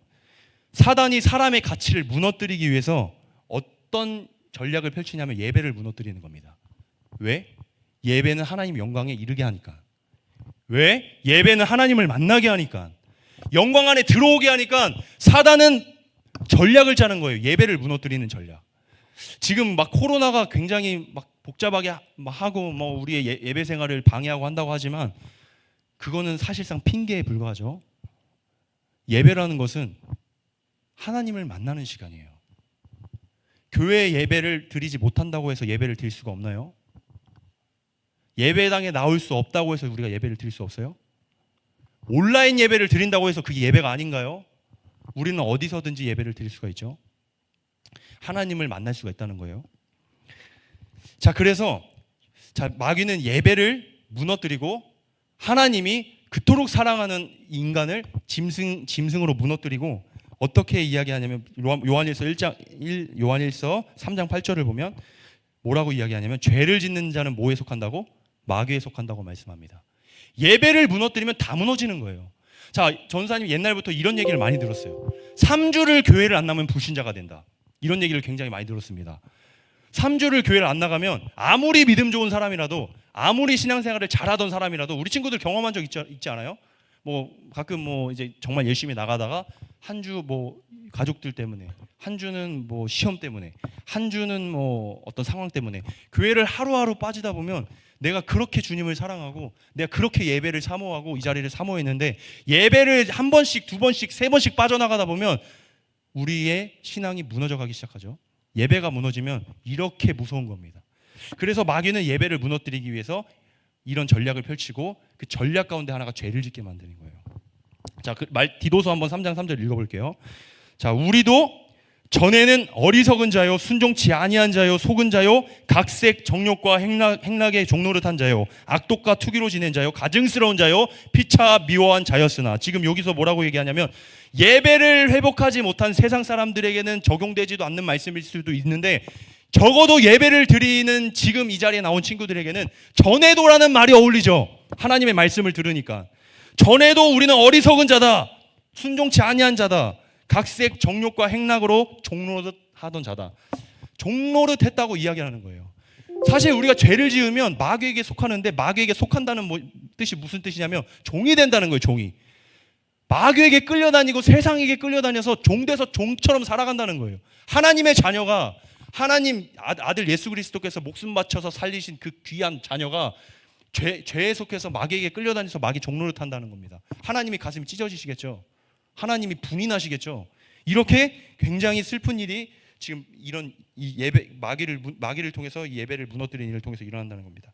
사단이 사람의 가치를 무너뜨리기 위해서 어떤 전략을 펼치냐면 예배를 무너뜨리는 겁니다. 왜? 예배는 하나님 영광에 이르게 하니까. 왜? 예배는 하나님을 만나게 하니까. 영광 안에 들어오게 하니까 사단은 전략을 짜는 거예요. 예배를 무너뜨리는 전략. 지금 막 코로나가 굉장히 막 복잡하게 하고 뭐 우리의 예배 생활을 방해하고 한다고 하지만 그거는 사실상 핑계에 불과하죠. 예배라는 것은 하나님을 만나는 시간이에요. 교회 예배를 드리지 못한다고 해서 예배를 드릴 수가 없나요? 예배당에 나올 수 없다고 해서 우리가 예배를 드릴 수 없어요? 온라인 예배를 드린다고 해서 그게 예배가 아닌가요? 우리는 어디서든지 예배를 드릴 수가 있죠. 하나님을 만날 수가 있다는 거예요. 자, 그래서 마귀는 예배를 무너뜨리고 하나님이 그토록 사랑하는 인간을 짐승으로 무너뜨리고 어떻게 이야기하냐면 요한일서 3장 8절을 보면 뭐라고 이야기하냐면 죄를 짓는 자는 뭐에 속한다고? 마귀에 속한다고 말씀합니다. 예배를 무너뜨리면 다 무너지는 거예요. 자, 전사님 옛날부터 이런 얘기를 많이 들었어요. 3주를 교회를 안 나면 불신자가 된다. 이런 얘기를 굉장히 많이 들었습니다. 3주를 교회를 안 나가면 아무리 믿음 좋은 사람이라도, 아무리 신앙생활을 잘하던 사람이라도, 우리 친구들 경험한 적 있지 않아요? 뭐 가끔 뭐 이제 정말 열심히 나가다가 한 주 뭐 가족들 때문에, 한 주는 뭐 시험 때문에, 한 주는 뭐 어떤 상황 때문에 교회를 하루하루 빠지다 보면, 내가 그렇게 주님을 사랑하고 내가 그렇게 예배를 사모하고 이 자리를 사모했는데, 예배를 한 번씩, 두 번씩, 세 번씩 빠져나가다 보면 우리의 신앙이 무너져 가기 시작하죠. 예배가 무너지면 이렇게 무서운 겁니다. 그래서 마귀는 예배를 무너뜨리기 위해서 이런 전략을 펼치고, 그 전략 가운데 하나가 죄를 짓게 만드는 거예요. 자, 그 말 디도서 한번 3장 3절 읽어볼게요. 자, 우리도 전에는 어리석은 자요, 순종치 아니한 자요, 속은 자요, 각색 정욕과 행락의 종노릇한 자요, 악독과 투기로 지낸 자요, 가증스러운 자요, 피차 미워한 자였으나. 지금 여기서 뭐라고 얘기하냐면, 예배를 회복하지 못한 세상 사람들에게는 적용되지도 않는 말씀일 수도 있는데, 적어도 예배를 드리는 지금 이 자리에 나온 친구들에게는 전에도라는 말이 어울리죠. 하나님의 말씀을 들으니까. 전에도 우리는 어리석은 자다, 순종치 아니한 자다, 각색 정욕과 행락으로 종노릇하던 자다. 종노릇했다고 이야기하는 거예요. 사실 우리가 죄를 지으면 마귀에게 속하는데, 마귀에게 속한다는 뜻이 무슨 뜻이냐면 종이 된다는 거예요. 종이. 마귀에게 끌려다니고 세상에게 끌려다녀서 종돼서 종처럼 살아간다는 거예요. 하나님의 자녀가, 하나님 아들 예수 그리스도께서 목숨 바쳐서 살리신 그 귀한 자녀가 죄에 속해서 마귀에게 끌려다니면서 마귀 종노릇 한다는 겁니다. 하나님이 가슴이 찢어지시겠죠. 하나님이 분이 나시겠죠. 이렇게 굉장히 슬픈 일이 지금 이런 이 예배, 마귀를 통해서 이 예배를 무너뜨리는 일을 통해서 일어난다는 겁니다.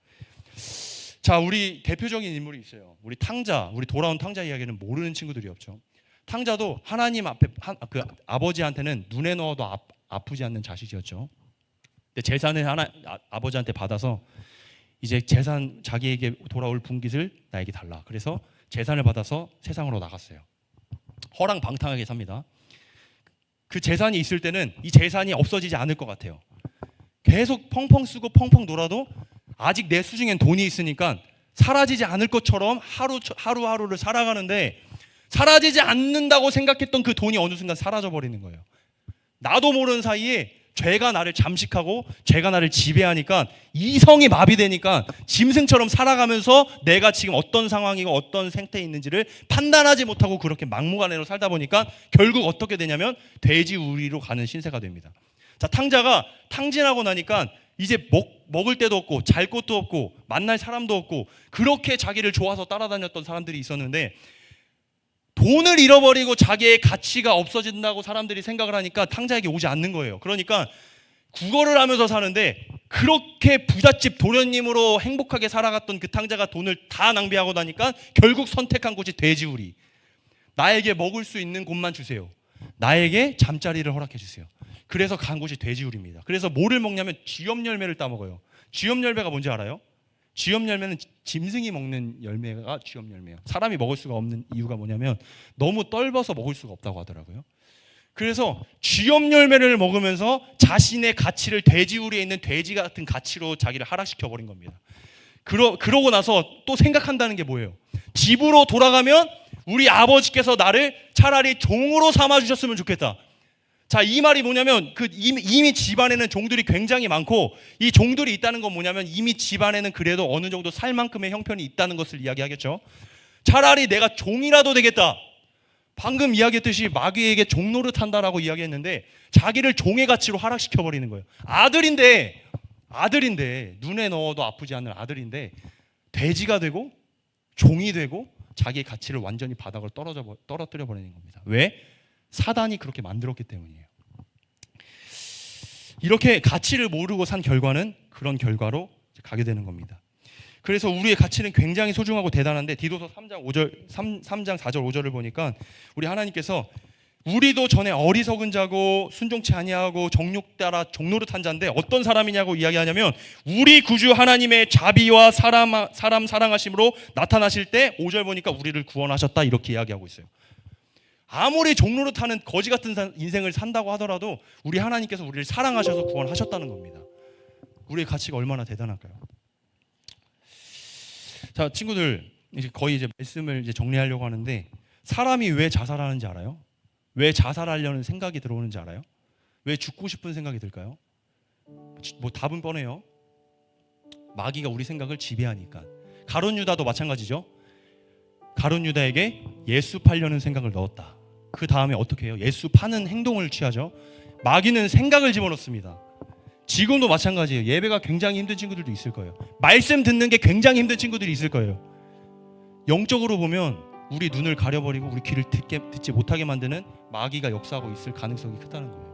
자, 우리 대표적인 인물이 있어요. 우리 탕자, 우리 돌아온 탕자 이야기는 모르는 친구들이 없죠. 탕자도 하나님 앞에 그 아버지한테는 눈에 넣어도 아프지 않는 자식이었죠. 근데 재산을 아버지한테 받아서, 이제 재산, 자기에게 돌아올 분깃을 나에게 달라. 그래서 재산을 받아서 세상으로 나갔어요. 허랑방탕하게 삽니다. 그 재산이 있을 때는 이 재산이 없어지지 않을 것 같아요. 계속 펑펑 쓰고 펑펑 놀아도 아직 내 수중엔 돈이 있으니까 사라지지 않을 것처럼 하루하루를 살아가는데, 사라지지 않는다고 생각했던 그 돈이 어느 순간 사라져버리는 거예요. 나도 모르는 사이에 죄가 나를 잠식하고 죄가 나를 지배하니까 이성이 마비되니까 짐승처럼 살아가면서 내가 지금 어떤 상황이고 어떤 상태에 있는지를 판단하지 못하고 그렇게 막무가내로 살다 보니까 결국 어떻게 되냐면 돼지 우리로 가는 신세가 됩니다. 자, 탕자가 탕진하고 나니까 이제 먹을 데도 없고 잘 곳도 없고 만날 사람도 없고, 그렇게 자기를 좋아서 따라다녔던 사람들이 있었는데, 돈을 잃어버리고 자기의 가치가 없어진다고 사람들이 생각을 하니까 탕자에게 오지 않는 거예요. 그러니까 구걸을 하면서 사는데, 그렇게 부잣집 도련님으로 행복하게 살아갔던 그 탕자가 돈을 다 낭비하고 나니까 결국 선택한 곳이 돼지우리. 나에게 먹을 수 있는 곳만 주세요. 나에게 잠자리를 허락해 주세요. 그래서 간 곳이 돼지우리입니다. 그래서 뭐를 먹냐면 쥐염 열매를 따먹어요. 쥐염 열매가 뭔지 알아요? 쥐염 열매는 짐승이 먹는 열매가 쥐염 열매예요. 사람이 먹을 수가 없는 이유가 뭐냐면 너무 떫어서 먹을 수가 없다고 하더라고요. 그래서 쥐염 열매를 먹으면서 자신의 가치를 돼지우리에 있는 돼지 같은 가치로 자기를 하락시켜 버린 겁니다. 그러고 나서 또 생각한다는 게 뭐예요? 집으로 돌아가면 우리 아버지께서 나를 차라리 종으로 삼아 주셨으면 좋겠다. 자, 이 말이 뭐냐면 이미 집안에는 종들이 굉장히 많고, 이 종들이 있다는 건 뭐냐면 이미 집안에는 그래도 어느 정도 살 만큼의 형편이 있다는 것을 이야기하겠죠. 차라리 내가 종이라도 되겠다. 방금 이야기했듯이 마귀에게 종노릇한다라고 이야기했는데 자기를 종의 가치로 하락시켜버리는 거예요. 아들인데 눈에 넣어도 아프지 않는 아들인데 돼지가 되고 종이 되고 자기의 가치를 완전히 바닥으로 떨어뜨려 버리는 겁니다. 왜? 사단이 그렇게 만들었기 때문이에요. 이렇게 가치를 모르고 산 결과는 그런 결과로 가게 되는 겁니다. 그래서 우리의 가치는 굉장히 소중하고 대단한데, 디도서 3장 4절 5절을 보니까 우리 하나님께서 우리도 전에 어리석은 자고 순종치 아니하고 정욕 따라 종노릇한 자인데 어떤 사람이냐고 이야기하냐면, 우리 구주 하나님의 자비와 사람 사랑하심으로 나타나실 때 5절 보니까 우리를 구원하셨다, 이렇게 이야기하고 있어요. 아무리 종노릇하는 거지 같은 인생을 산다고 하더라도 우리 하나님께서 우리를 사랑하셔서 구원하셨다는 겁니다. 우리의 가치가 얼마나 대단할까요? 자, 친구들, 이제 거의 이제 말씀을 이제 정리하려고 하는데, 사람이 왜 자살하는지 알아요? 왜 자살하려는 생각이 들어오는지 알아요? 왜 죽고 싶은 생각이 들까요? 뭐 답은 뻔해요. 마귀가 우리 생각을 지배하니까. 가룟 유다도 마찬가지죠. 가룟 유다에게 예수 팔려는 생각을 넣었다. 그 다음에 어떻게 해요? 예수 파는 행동을 취하죠. 마귀는 생각을 집어넣습니다. 지금도 마찬가지예요. 예배가 굉장히 힘든 친구들도 있을 거예요. 말씀 듣는 게 굉장히 힘든 친구들이 있을 거예요. 영적으로 보면 우리 눈을 가려버리고 우리 귀를 듣지 못하게 만드는 마귀가 역사하고 있을 가능성이 크다는 거예요.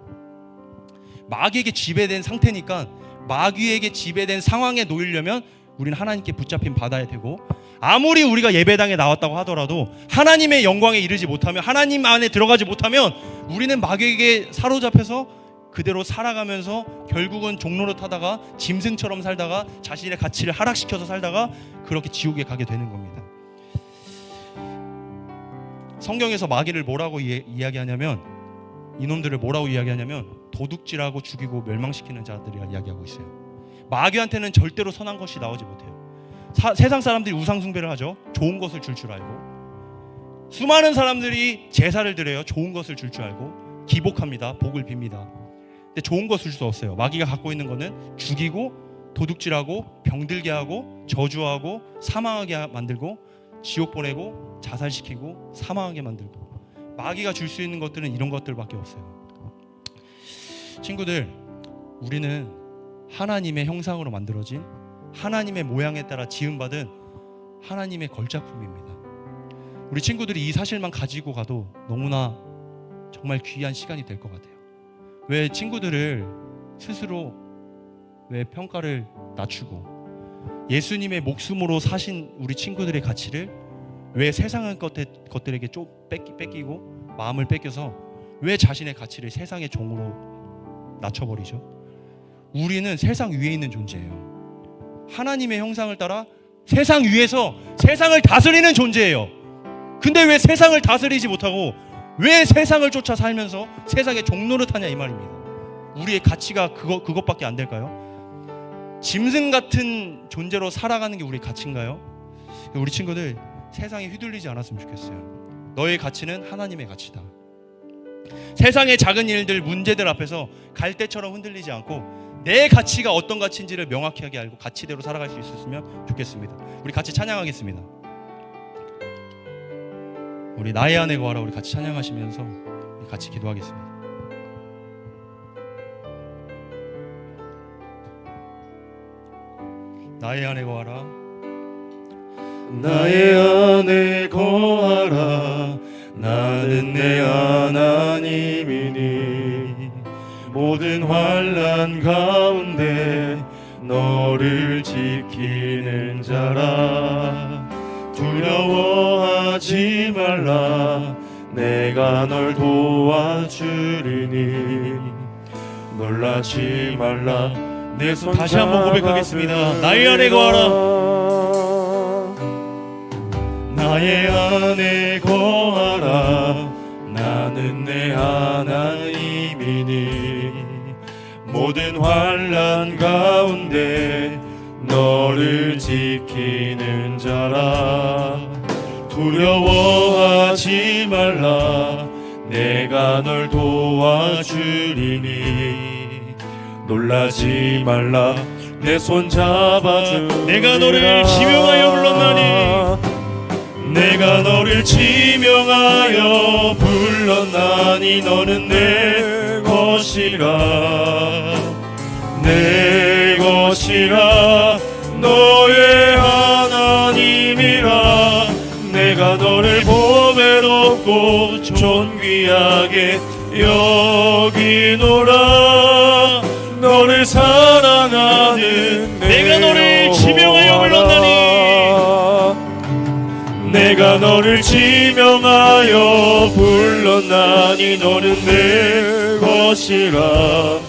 마귀에게 지배된 상태니까 마귀에게 지배된 상황에 놓이려면 우리는 하나님께 붙잡힌 받아야 되고, 아무리 우리가 예배당에 나왔다고 하더라도 하나님의 영광에 이르지 못하면, 하나님 안에 들어가지 못하면 우리는 마귀에게 사로잡혀서 그대로 살아가면서 결국은 종로를 타다가 짐승처럼 살다가 자신의 가치를 하락시켜서 살다가 그렇게 지옥에 가게 되는 겁니다. 성경에서 마귀를 뭐라고 이야기하냐면, 이놈들을 뭐라고 이야기하냐면 도둑질하고 죽이고 멸망시키는 자들이라 이야기하고 있어요. 마귀한테는 절대로 선한 것이 나오지 못해요. 세상 사람들이 우상 숭배를 하죠. 좋은 것을 줄 알고. 수많은 사람들이 제사를 드려요. 좋은 것을 줄 알고. 기복합니다. 복을 빕니다. 근데 좋은 것을 줄 수 없어요. 마귀가 갖고 있는 거는 죽이고 도둑질하고 병들게 하고 저주하고 사망하게 만들고 지옥 보내고 자살시키고 사망하게 만들고. 마귀가 줄 수 있는 것들은 이런 것들밖에 없어요. 친구들, 우리는 하나님의 형상으로 만들어진, 하나님의 모양에 따라 지음받은 하나님의 걸작품입니다. 우리 친구들이 이 사실만 가지고 가도 너무나 정말 귀한 시간이 될 것 같아요. 왜 친구들을 스스로 왜 평가를 낮추고 예수님의 목숨으로 사신 우리 친구들의 가치를 왜 세상의 것들에게 좀 뺏기고 마음을 뺏겨서 왜 자신의 가치를 세상의 종으로 낮춰버리죠? 우리는 세상 위에 있는 존재예요. 하나님의 형상을 따라 세상 위에서 세상을 다스리는 존재예요. 근데 왜 세상을 다스리지 못하고 왜 세상을 쫓아 살면서 세상의 종노릇하냐 이 말입니다. 우리의 가치가 그것밖에 안 될까요? 짐승 같은 존재로 살아가는 게 우리의 가치인가요? 우리 친구들, 세상에 휘둘리지 않았으면 좋겠어요. 너의 가치는 하나님의 가치다. 세상의 작은 일들, 문제들 앞에서 갈대처럼 흔들리지 않고 내 가치가 어떤 가치인지를 명확하게 알고 가치대로 살아갈 수 있었으면 좋겠습니다. 우리 같이 찬양하겠습니다. 우리 나의 안에 거하라, 우리 같이 찬양하시면서 같이 기도하겠습니다. 나의 안에 거하라, 나의 안에 거하라. 나는 내 하나님이니 모든 환난 가운데 너를 지키는 자라. 두려워하지 말라. 내가 널 도와주리니 놀라지 말라. 내 손 다시 한번 고백하겠습니다. 나의 안에 거하라. 나의 안에 거하라. 나는 내 하나님이니 모든 환난 가운데 너를 지키는 자라. 두려워하지 말라. 내가 널 도와주리니 놀라지 말라. 내 손 잡아주. 내가 너를 지명하여 불렀나니, 내가 너를 지명하여 불렀나니 너는 내 것이라. 내 것이라. 너의 하나님이라. 내가 너를 보배롭고 존귀하게 여기노라. 너를 사랑하는 내가 너를 지명하여 불렀나니, 내가 너를 지명하여 불렀나니 너는 내 것이라.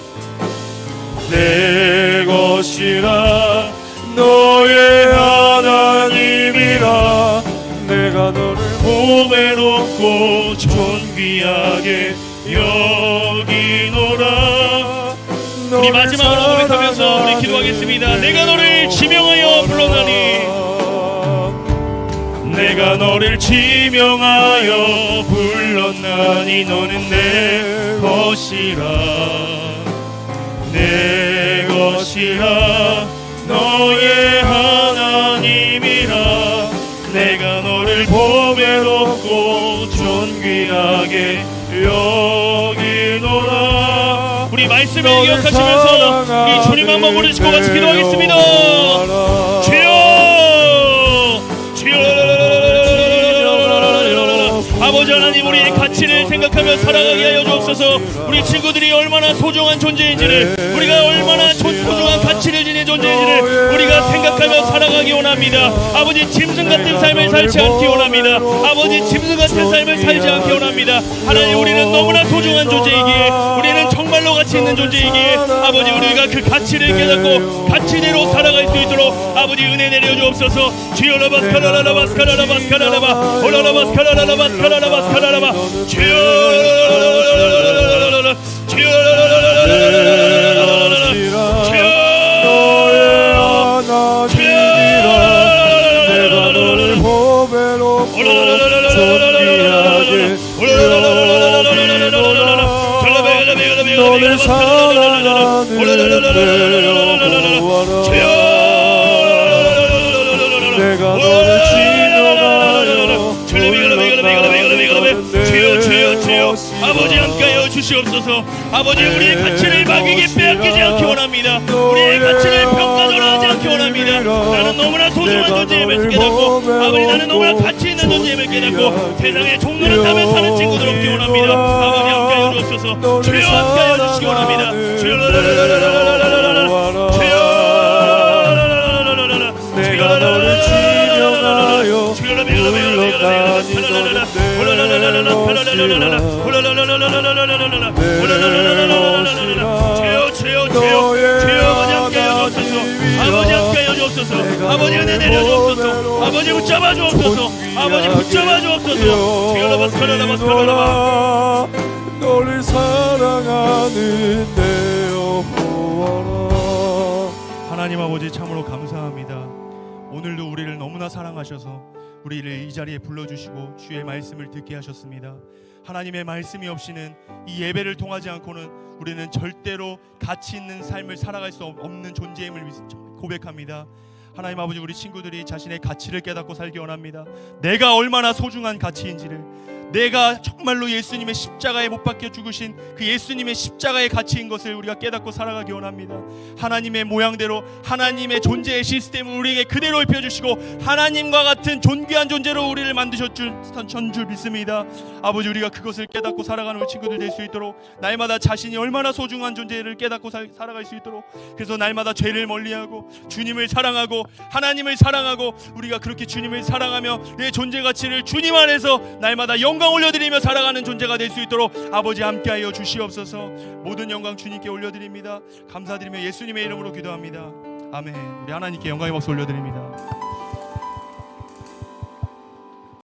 내 것이라. 너의 하나님이라. 내가 너를 보배롭고 존귀하게 여기노라. 우리 마지막으로 고백하면서 우리 기도하겠습니다. 내가 너를 지명하여 불렀나니, 내가 내가 너를 지명하여 불렀나니 너는 내 것이라 내 것이라 너의 하나님이라 내가 너를 보배롭고 존귀하게 여기노라. 우리 말씀을 기억하시면서 우리 주님 한번 부르시고 같이 기도하겠습니다. 주여 아버지 하나님, 우리의 가치를 생각하며 살아가게 하여 주옵소서. 우리 친구들이 얼마나 소중한 존재인지를, 우리가 얼마나 소중한 가치를 지닌 존재인지를 우리가 생각하며 살아가기 원합니다. 아버지, 짐승 같은 삶을 살지 않기 원합니다. 아버지, 짐승 같은 삶을 살지 않기 원합니다. 하나님, 우리는 너무나 소중한 존재이기에, 우리는 정말로 가치 있는 존재이기에 아버지, 우리가 그 가치를 깨닫고 가치대로 살아갈 수 있도록 아버지 은혜 내려 주옵소서. 주여 라바스카라라바스카라라바스카라라바 올라라바스카라라바스카라라바스카라라바 주여 주여 내가 너를 보배롭고 존귀하게 너를 사랑하는 내가 너를 주여 아버지 함께하여 주시옵소서. 아버지, 우리의 가치를 막에게 빼앗기지 않기 원합니다. 우리의 가치를 평가절하 하지 않기 원합니다. 나는 너무나 소중한 존재임을 깨닫고 아버지, 나는 너무나 가치 있는 존재임을 깨닫고 세상에 종로를 타며 사는 친구들 없기 원합니다. 아버지 함께하여 주옵소서. 주여 함께하여 주시기 원합니다. 주여 내가 너를 지명하여 아버지 은혜 내려 주옵소서. 아버지 붙잡아 주옵소서. 아버지 붙잡아 주옵소서. 너를 사랑하는 내 여호와라. 하나님 아버지, 참으로 감사합니다. 오늘도 우리를 너무나 사랑하셔서 우리를 이 자리에 불러주시고 주의 말씀을 듣게 하셨습니다. 하나님의 말씀이 없이는 이 예배를 통하지 않고는 우리는 절대로 가치 있는 삶을 살아갈 수 없는 존재임을 고백합니다. 하나님 아버지, 우리 친구들이 자신의 가치를 깨닫고 살기 원합니다. 내가 얼마나 소중한 가치인지를, 내가 정말로 예수님의 십자가에 못 박혀 죽으신 그 예수님의 십자가의 가치인 것을 우리가 깨닫고 살아가기 원합니다. 하나님의 모양대로 하나님의 존재의 시스템을 우리에게 그대로 입혀주시고 하나님과 같은 존귀한 존재로 우리를 만드셨던 줄 믿습니다. 아버지, 우리가 그것을 깨닫고 살아가는 우리 친구들 될 수 있도록, 날마다 자신이 얼마나 소중한 존재를 깨닫고 살아갈 수 있도록, 그래서 날마다 죄를 멀리하고 주님을 사랑하고 하나님을 사랑하고, 우리가 그렇게 주님을 사랑하며 내 존재 가치를 주님 안에서 날마다 영광 올려드리며 살아가는 존재가 될 수 있도록 아버지 함께하여 주시옵소서. 모든 영광 주님께 올려드립니다. 감사드리며 예수님의 이름으로 기도합니다. 아멘. 우리 하나님께 영광의 박수 올려드립니다.